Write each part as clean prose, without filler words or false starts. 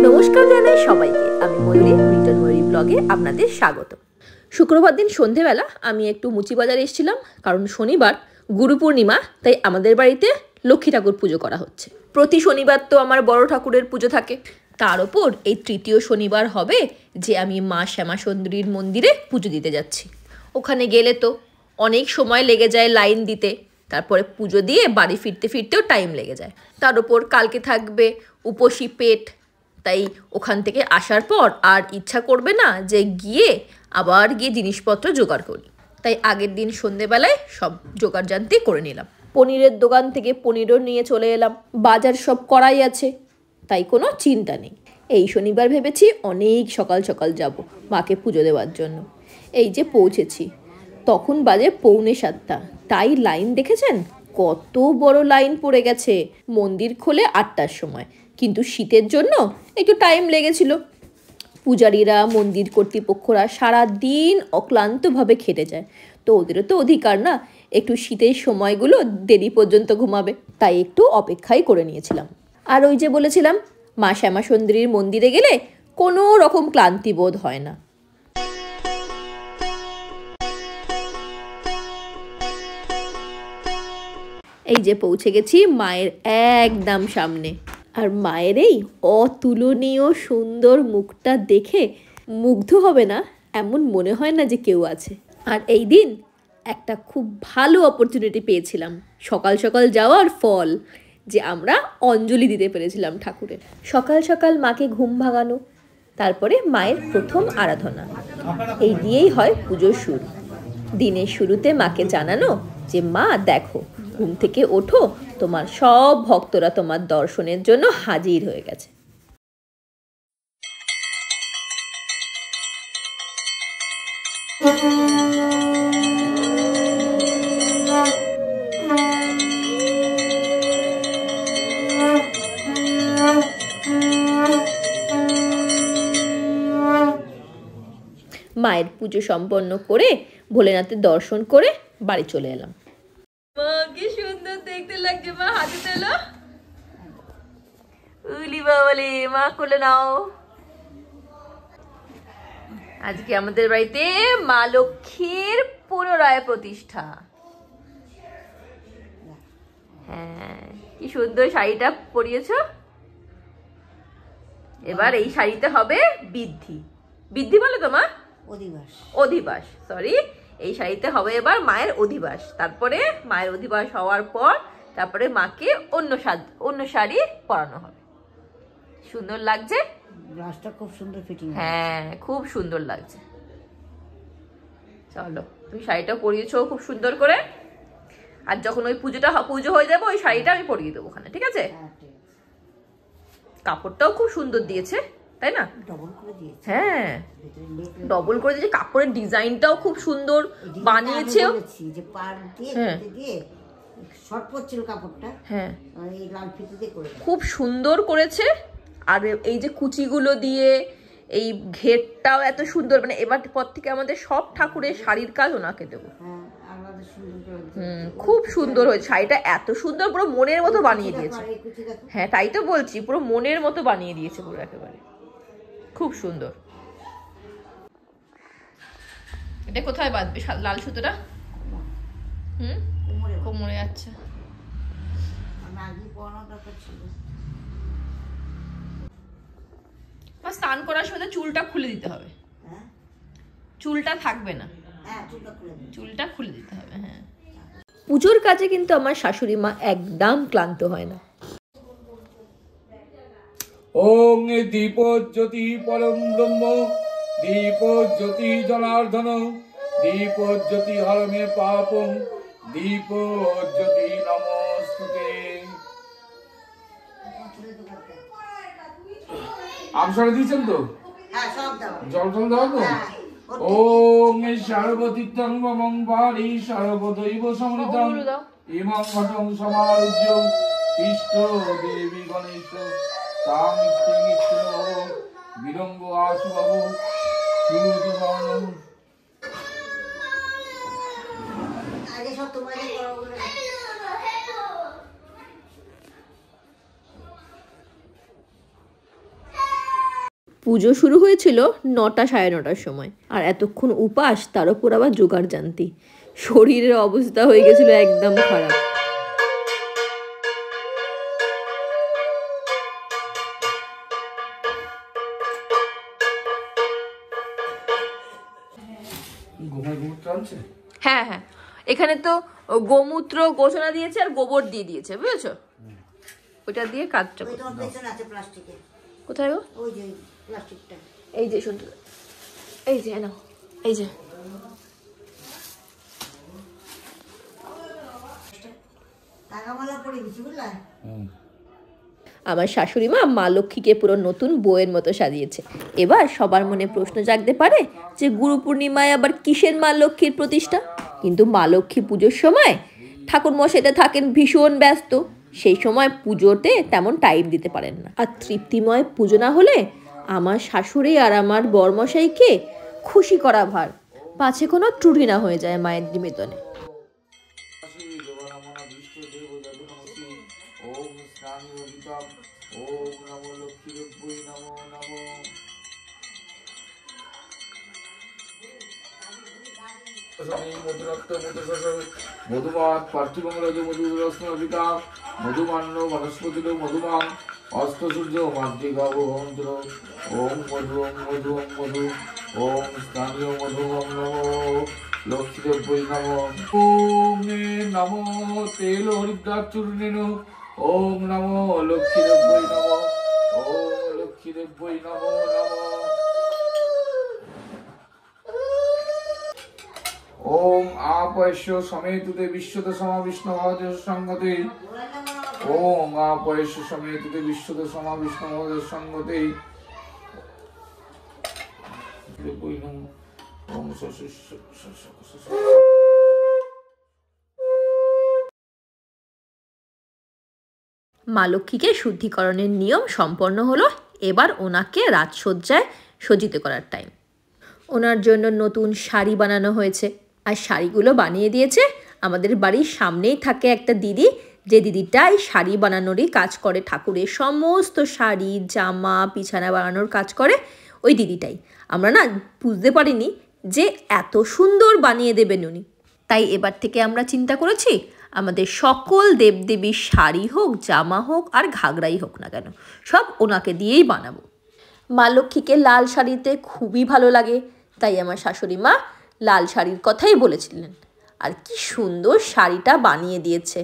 নমস্কার জানাই সবাইকে। আমি ময়ূরী, রিটার্ন ময়ূরী ব্লগে আপনাদের স্বাগত। শুক্রবার দিন সন্ধেবেলা আমি একটু মুচি বাজারে এসেছিলাম, কারণ শনিবার গুরু পূর্ণিমা, তাই আমাদের বাড়িতে লক্ষ্মী ঠাকুর পুজো করা হচ্ছে। প্রতি শনিবার তো আমার বড় ঠাকুরের পুজো থাকে, তার ওপর এই তৃতীয় শনিবার হবে যে আমি মা শ্যামা সুন্দরীর মন্দিরে পুজো দিতে যাচ্ছি। ওখানে গেলে তো অনেক সময় লেগে যায় লাইন দিতে, তারপরে পুজো দিয়ে বাড়ি ফিরতে ফিরতেও টাইম লেগে যায়। তার ওপর কালকে থাকবে উপসী পেট, তাই ওখান থেকে আসার পর আর ইচ্ছা করবে না যে আবার গিয়ে জিনিসপত্র জোগাড় করি। তাই আগের দিন সন্ধেবেলায় সব জোগাড় জানতি করে নিলাম। পনিরের দোকান থেকে পনিরও নিয়ে চলে এলাম। বাজার সব করাই আছে, তাই কোনো চিন্তা নেই। এই শনিবার ভেবেছি অনেক সকাল সকাল যাব মাকে পুজো দেওয়ার জন্য। এই যে পৌঁছেছি, তখন বাজে 6:45, তাই লাইন দেখেছেন কত বড় লাইন পড়ে গেছে। মন্দির খোলে 8টার সময়, কিন্তু শীতের জন্য একটু টাইম লেগেছিল। পূজারীরা, মন্দির কর্তৃপক্ষরা সারা দিন অক্লান্তভাবে খেটে যায়, তো ওদেরও তো অধিকার না একটু শীতের সময়গুলো দেরি পর্যন্ত ঘুমাবে, তাই একটু অপেক্ষাই করে নিয়েছিলাম। আর ওই যে বলেছিলাম, মা শ্যামা সুন্দরীর মন্দিরে গেলে কোনো রকম ক্লান্তি বোধ হয় না। এই যে পৌঁছে গেছি মায়ের একদম সামনে, আর মায়ের এই অতুলনীয় সুন্দর মুখটা দেখে মুগ্ধ হবে না এমন মনে হয় না যে কেউ আছে। আর এই দিন একটা খুব ভালো অপরচুনিটি পেয়েছিলাম সকাল সকাল যাওয়ার ফল, যে আমরা অঞ্জলি দিতে পেরেছিলাম ঠাকুরের। সকাল সকাল মাকে ঘুম ভাঙানো, তারপরে মায়ের প্রথম আরাধনা, এই দিয়েই হয় পুজোর শুরু। দিনের শুরুতে মাকে জানানো যে মা দেখো, ঘুম থেকে ওঠো, তোমার সব ভক্তরা তোমার দর্শনের জন্য হাজির হয়ে গেছে। মায়ের পুজো সম্পন্ন করে ভোলেনাথের দর্শন করে বাড়ি চলে এলাম। মা কি সুন্দর দেখতে লাগছে, মা হাতে তোলো। উলি বাবালে, মা কোলে নাও। আজকে আমাদের বাড়িতে মা লক্ষ্মীর পুনরায় প্রতিষ্ঠা। হ্যাঁ, কি সুন্দর শাড়িটা পরিয়েছ। এবার এই শাড়িতে হবে বৃদ্ধি, বৃদ্ধি বলে তো মা, অধিবাস, সরি, এই শাড়িতে হবে এবার মায়ের অধিবাস। তারপরে মায়ের অধিবাস হওয়ার পর তারপরে মাকে অন্য শাড়ি পরানো হবে। সুন্দর লাগছে, ব্লাউজটা খুব সুন্দর ফিটিং। হ্যাঁ, খুব সুন্দর লাগছে। চলো, তুমি শাড়িটা পরিয়েছো খুব সুন্দর করে, আর যখন ওই পুজো হয়ে যাবে ওই শাড়িটা আমি পরিয়ে দেবো ওখানে, ঠিক আছে? কাপড়টাও খুব সুন্দর দিয়েছে, তাই না? ডবল করে দিয়েছে। হ্যাঁ, ডবল করে দিয়েছে। কাপড়ের ডিজাইনটাও খুব সুন্দর বানিয়েছে। যে পার দিয়ে দিয়ে শর্ট পড়ছিল কাপড়টা, হ্যাঁ, এই লাল ফিতে দিয়ে করে খুব সুন্দর করেছে। আর এই যে কুচিগুলো দিয়ে এই ঘেরটাও এত সুন্দর, মানে এবার পর থেকে আমাদের সব ঠাকুরের শাড়ির কাজ ওনাকে দেবো। খুব সুন্দর হয়েছে শাড়িটা, এত সুন্দর, পুরো মনের মতো বানিয়ে দিয়েছে। হ্যাঁ, তাই তো বলছি, পুরো মনের মতো বানিয়ে দিয়েছে পুরো একেবারে, খুব সুন্দর। এটা কোথায় বাঁধবে লাল সুতোটা? কোমরে। আচ্ছা, স্নান করার সময় চুলটা খুলে দিতে হবে, চুলটা থাকবে না, চুলটা খুলে দিতে হবে। হ্যাঁ, পুজোর কাজে কিন্তু আমার শাশুড়ি মা একদম ক্লান্ত হয় না। ওং দীপজ্যোতি পরম ব্রহ্ম, দীপজ্যোতি জনার্দন, দীপজ্যোতি হরমে পাপং, দীপজ্যোতি নমস্তুতে। আপসারা দিয়েছেন তো? হ্যাঁ, সব দাও, জল দাও তো। ওং সর্বতীর্থং মমং বাড়ি সর্বদৈব সমৃদ্ধং ইমং ঘটং সমারুহ্য ইষ্ট দেবী গণেশ তাং স্ত্রী বিলম্ব আশু বাবু সুদবর্ণ। আগে সব তোমাকে করো। পুজো শুরু হয়েছিল 9টা সাড়ে 9টার সময়, আর এতক্ষণ উপাস, তার উপর আবার জোগাড় জানতি, শরীরের অবস্থা হয়ে গেছিল একদম খারাপ। হ্যাঁ হ্যাঁ, এখানে তো গোমূত্র গোছনা দিয়েছে আর গোবর দিয়ে দিয়েছে, বুঝেছো? ওইটা দিয়ে কাজটা কোথায় গো? এই যে শুনতে, এই যে নাও, এই যে আমার শাশুড়ি মা লক্ষ্মীকে পুরো নতুন বউয়ের মতো সাজিয়েছে। এবার সবার মনে প্রশ্ন জাগতে পারে যে গুরু পূর্ণিমায় আবার কিসের মা লক্ষ্মীর প্রতিষ্ঠা? কিন্তু মা লক্ষ্মী পুজোর সময় ঠাকুরমশাইটা থাকেন ভীষণ ব্যস্ত, সেই সময় পুজোতে তেমন টাইম দিতে পারেন না। আর তৃপ্তিময় পুজো না হলে আমার শাশুড়ি আর আমার বরমশাইকে খুশি করা ভার, পাছে কোনো ত্রুটি না হয়ে যায় মায়ের নিবেদনে। মধুমাত পার্থিবঙ্গরাজ মধুরস্মিতা মধুমান্য বনস্পতি মধুমাং অস্ত সূর্য মাতৃকা মন্ত্র ওম মধু ওম মধু ওম মধু ওম স্থানীয় মধু ওম নমো লক্ষ্মীদেব্যই নমো ওম নমো তেল হরিদ্রাচূর্ণেন ওম নমো লক্ষ্মীদেব্যই নমো ওম লক্ষ্মীদেব্যই নমো নমো ओम आपयस्य समेतुते विश्वत समाविष्णु भवदेश संगते ओम आपयस्य समेतुते विश्वत समाविष्णु भवदेश संगते ओम মা লক্ষ্মীকে শুদ্ধিকরণের নিয়ম সম্পন্ন হলো। এবার ওনাকে রাজসজ্জায় সজ্জিত করার টাইম। ওনার জন্য নতুন শাড়ি বানানো হয়েছে, আর শাড়িগুলো বানিয়ে দিয়েছে আমাদের বাড়ির সামনেই থাকে একটা দিদি, যে দিদিটা এই শাড়ি বানানোরই কাজ করে, ঠাকুরের সমস্ত শাড়ি জামা বিছানা বানানোর কাজ করে ওই দিদিটাই। আমরা না বুঝতে পারিনি যে এত সুন্দর বানিয়ে দেবেন উনি, তাই এবার থেকে আমরা চিন্তা করেছি আমাদের সকল দেবদেবীর শাড়ি হোক, জামা হোক আর ঘাগরাই হোক না কেন, সব ওনাকে দিয়েই বানাবো। মা লক্ষ্মীকে লাল শাড়িতে খুবই ভালো লাগে, তাই আমার শাশুড়ি মা লাল শাড়ির কথাই বলেছিলেন। আর কি সুন্দর শাড়িটা বানিয়ে দিয়েছে,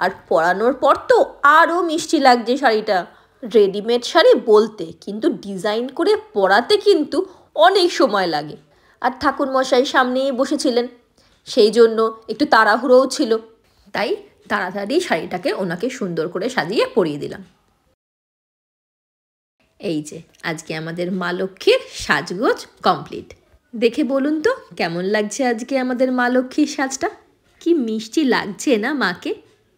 আর পরানোর পর তো আরও মিষ্টি লাগছে শাড়িটা। রেডিমেড শাড়ি বলতে, কিন্তু ডিজাইন করে পরাতে কিন্তু অনেক সময় লাগে। আর ঠাকুরমশাই সামনেই বসেছিলেন, সেই জন্য একটু তাড়াহুড়োও ছিল, তাই তাড়াতাড়ি শাড়িটাকে ওনাকে সুন্দর করে সাজিয়ে পরিয়ে দিলাম। এই যে আজকে আমাদের মা লক্ষ্মীর সাজগোজ কমপ্লিট। দেখে বলুন তো কেমন লাগছে আজকে আমাদের মা লক্ষ্মীর সাজটা? কি মিষ্টি লাগছে না মাকে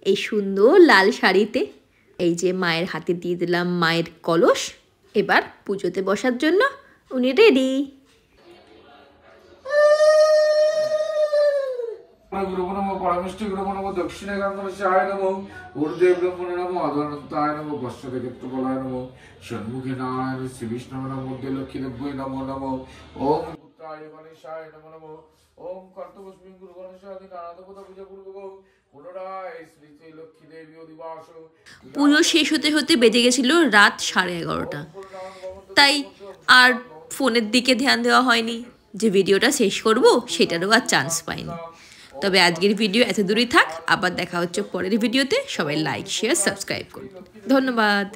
এই সুন্দর লাল শাড়িতে। এই যে মায়ের হাতে দিয়ে দিলাম মায়ের কলস। এবার পুজোতে বসার জন্য উনি রেডি। পরমেষ্টি গ্রহ নমো দক্ষিণে গঙ্গায় নমো ঊর্ধ্বে ব্রহ্মণে নমো অধনন্তায় নমো পশ্চাতে ক্ষেত্রফলায় নমো সন্মুখে নারায়ণ শ্রী বিষ্ণু নমো মধ্যে লক্ষ্মীদেব্যই নমো নমো ওম পুত্রায় গণেশায় নমো নমো ওম কর্তবস্মিং গুরু গণেশাদি নানাদপতা পূজা পূর্বক পুনরায় শ্রী শ্রী লক্ষ্মী দেবী অধিবাস। পুজো শেষ হতে হতে বেজে গেছিল রাত 11:30, তাই আর ফোনের দিকে ধ্যান দেওয়া হয়নি, যে ভিডিওটা শেষ করব সেটারও আর চান্স পাইনি। তবে আজকের ভিডিও এত দূরই থাক, আবার দেখা হচ্ছে পরের ভিডিওতে। সবাই লাইক শেয়ার সাবস্ক্রাইব করুন। ধন্যবাদ।